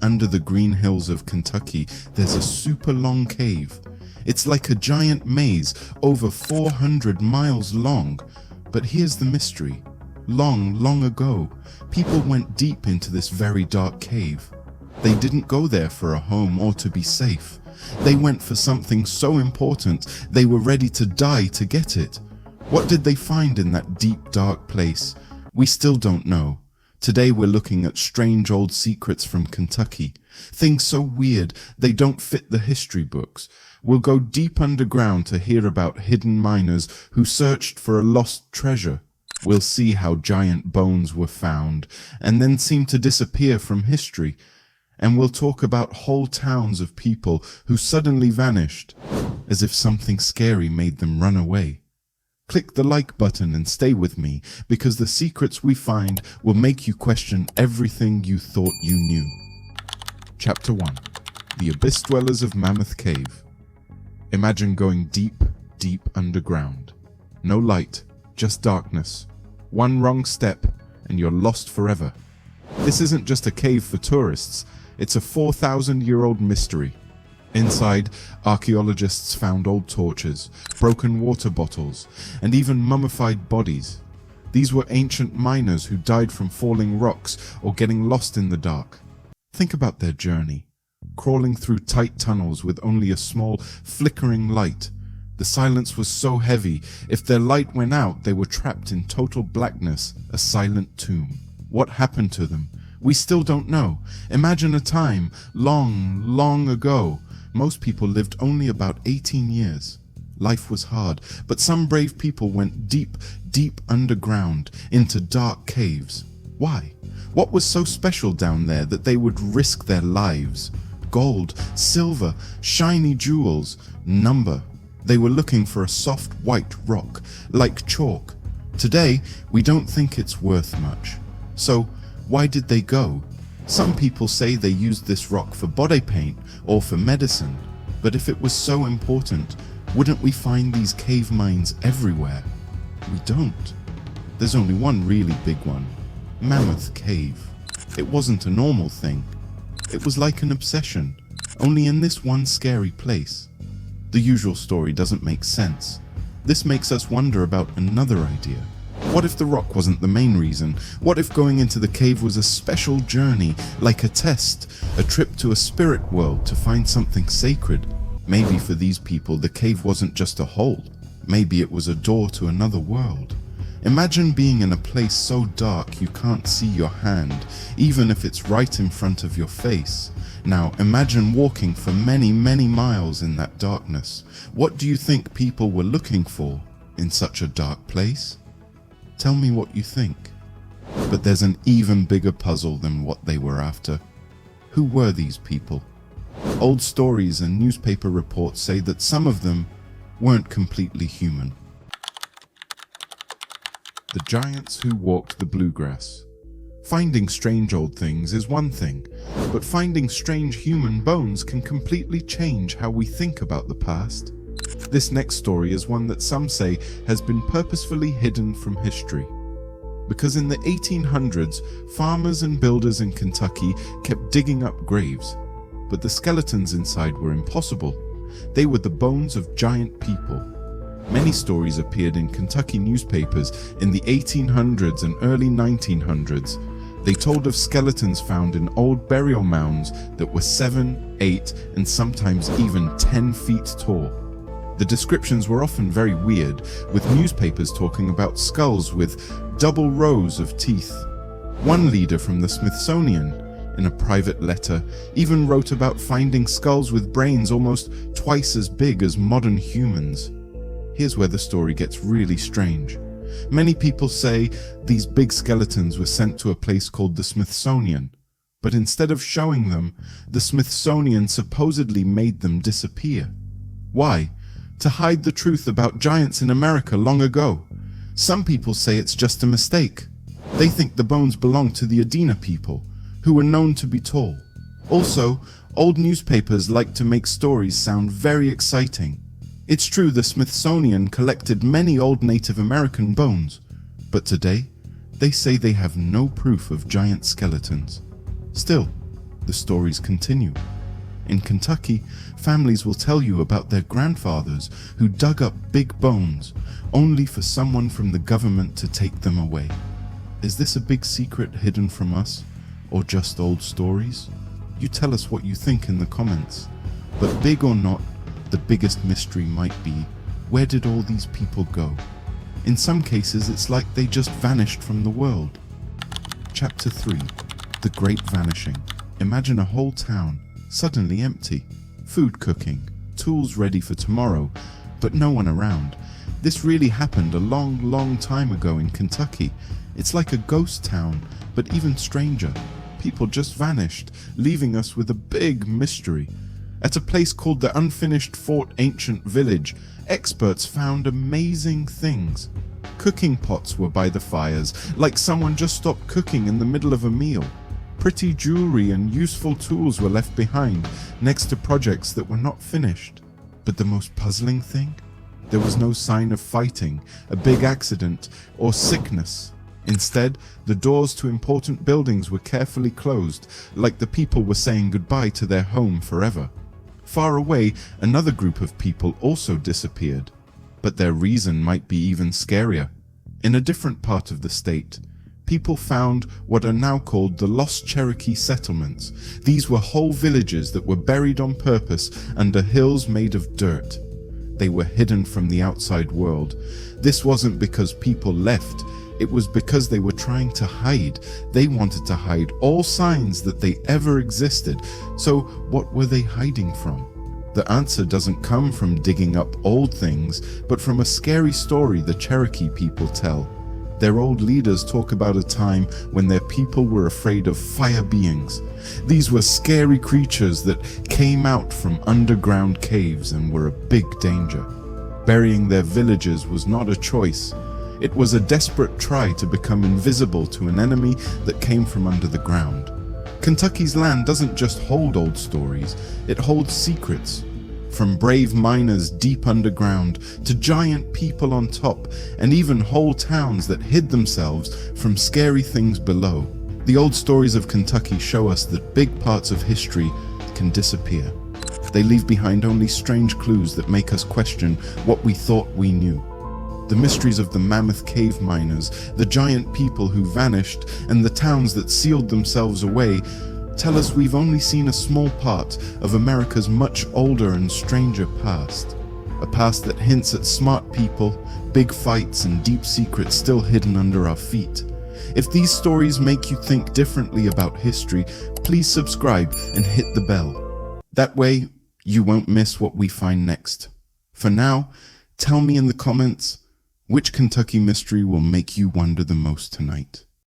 Under the green hills of Kentucky, there's a super long cave. It's like a giant maze, over 400 miles long. But here's the mystery. Long ago, people went deep into this very dark cave. They didn't go there for a home or to be safe. They went for something so important, they were ready to die to get it. What did they find in that deep, dark place? We still don't know. Today we're looking at strange old secrets from Kentucky. Things so weird they don't fit the history books. We'll go deep underground to hear about hidden miners who searched for a lost treasure. We'll see how giant bones were found and then seemed to disappear from history. And we'll talk about whole towns of people who suddenly vanished, as if something scary made them run away. Click the like button and stay with me, because the secrets we find will make you question everything you thought you knew. Chapter 1. The Abyss Dwellers of Mammoth Cave. Imagine going deep underground. No light, just darkness. One wrong step, and you're lost forever. This isn't just a cave for tourists, it's a 4,000-year-old mystery. Inside, archaeologists found old torches, broken water bottles, and even mummified bodies. These were ancient miners who died from falling rocks or getting lost in the dark. Think about their journey. Crawling through tight tunnels with only a small, flickering light. The silence was so heavy, if their light went out, they were trapped in total blackness, a silent tomb. What happened to them? We still don't know. Imagine a time, long ago. Most people lived only about 18 years. Life was hard, but some brave people went deep underground, into dark caves. Why? What was so special down there that they would risk their lives? Gold, silver, shiny jewels, number. They were looking for a soft white rock, like chalk. Today, we don't think it's worth much. So, why did they go? Some people say they used this rock for body paint or for medicine. But if it was so important, wouldn't we find these cave mines everywhere? We don't. There's only one really big one. Mammoth Cave. It wasn't a normal thing. It was like an obsession, only in this one scary place. The usual story doesn't make sense. This makes us wonder about another idea. What if the rock wasn't the main reason? What if going into the cave was a special journey, like a test, a trip to a spirit world to find something sacred? Maybe for these people, the cave wasn't just a hole. Maybe it was a door to another world. Imagine being in a place so dark you can't see your hand, even if it's right in front of your face. Now, imagine walking for many miles in that darkness. What do you think people were looking for in such a dark place? Tell me what you think. But there's an even bigger puzzle than what they were after. Who were these people? Old stories and newspaper reports say that some of them weren't completely human. The giants who walked the bluegrass. Finding strange old things is one thing, but finding strange human bones can completely change how we think about the past. This next story is one that some say has been purposefully hidden from history. Because in the 1800s, farmers and builders in Kentucky kept digging up graves, but the skeletons inside were impossible. They were the bones of giant people. Many stories appeared in Kentucky newspapers in the 1800s and early 1900s. They told of skeletons found in old burial mounds that were 7, 8, and sometimes even 10 feet tall. The descriptions were often very weird, with newspapers talking about skulls with double rows of teeth. One leader from the Smithsonian, in a private letter, even wrote about finding skulls with brains almost twice as big as modern humans. Here's where the story gets really strange. Many people say these big skeletons were sent to a place called the Smithsonian, but instead of showing them, the Smithsonian supposedly made them disappear. Why? To hide the truth about giants in America long ago. Some people say it's just a mistake. They think the bones belong to the Adena people, who were known to be tall. Also, old newspapers like to make stories sound very exciting. It's true the Smithsonian collected many old Native American bones, but today, they say they have no proof of giant skeletons. Still, the stories continue. In Kentucky, families will tell you about their grandfathers who dug up big bones, only for someone from the government to take them away. Is this a big secret hidden from us, or just old stories? You tell us what you think in the comments. But big or not, the biggest mystery might be, where did all these people go? In some cases, it's like they just vanished from the world. Chapter 3. The Great Vanishing. Imagine a whole town, suddenly empty. Food cooking, tools ready for tomorrow, but no one around. This really happened a long, long time ago in Kentucky. It's like a ghost town, but even stranger. People just vanished, leaving us with a big mystery. At a place called the Unfinished Fort Ancient Village, experts found amazing things. Cooking pots were by the fires, like someone just stopped cooking in the middle of a meal. Pretty jewelry and useful tools were left behind, next to projects that were not finished. But the most puzzling thing? There was no sign of fighting, a big accident, or sickness. Instead, the doors to important buildings were carefully closed, like the people were saying goodbye to their home forever. Far away, another group of people also disappeared. But their reason might be even scarier. In a different part of the state, people found what are now called the Lost Cherokee settlements. These were whole villages that were buried on purpose under hills made of dirt. They were hidden from the outside world. This wasn't because people left. It was because they were trying to hide. They wanted to hide all signs that they ever existed. So what were they hiding from? The answer doesn't come from digging up old things, but from a scary story the Cherokee people tell. Their old leaders talk about a time when their people were afraid of fire beings. These were scary creatures that came out from underground caves and were a big danger. Burying their villagers was not a choice. It was a desperate try to become invisible to an enemy that came from under the ground. Kentucky's land doesn't just hold old stories, it holds secrets. From brave miners deep underground to giant people on top, and even whole towns that hid themselves from scary things below. The old stories of Kentucky show us that big parts of history can disappear. They leave behind only strange clues that make us question what we thought we knew. The mysteries of the Mammoth Cave miners, the giant people who vanished, and the towns that sealed themselves away tell us we've only seen a small part of America's much older and stranger past. A past that hints at smart people, big fights, and deep secrets still hidden under our feet. If these stories make you think differently about history, please subscribe and hit the bell. That way, you won't miss what we find next. For now, tell me in the comments, which Kentucky mystery will make you wonder the most tonight?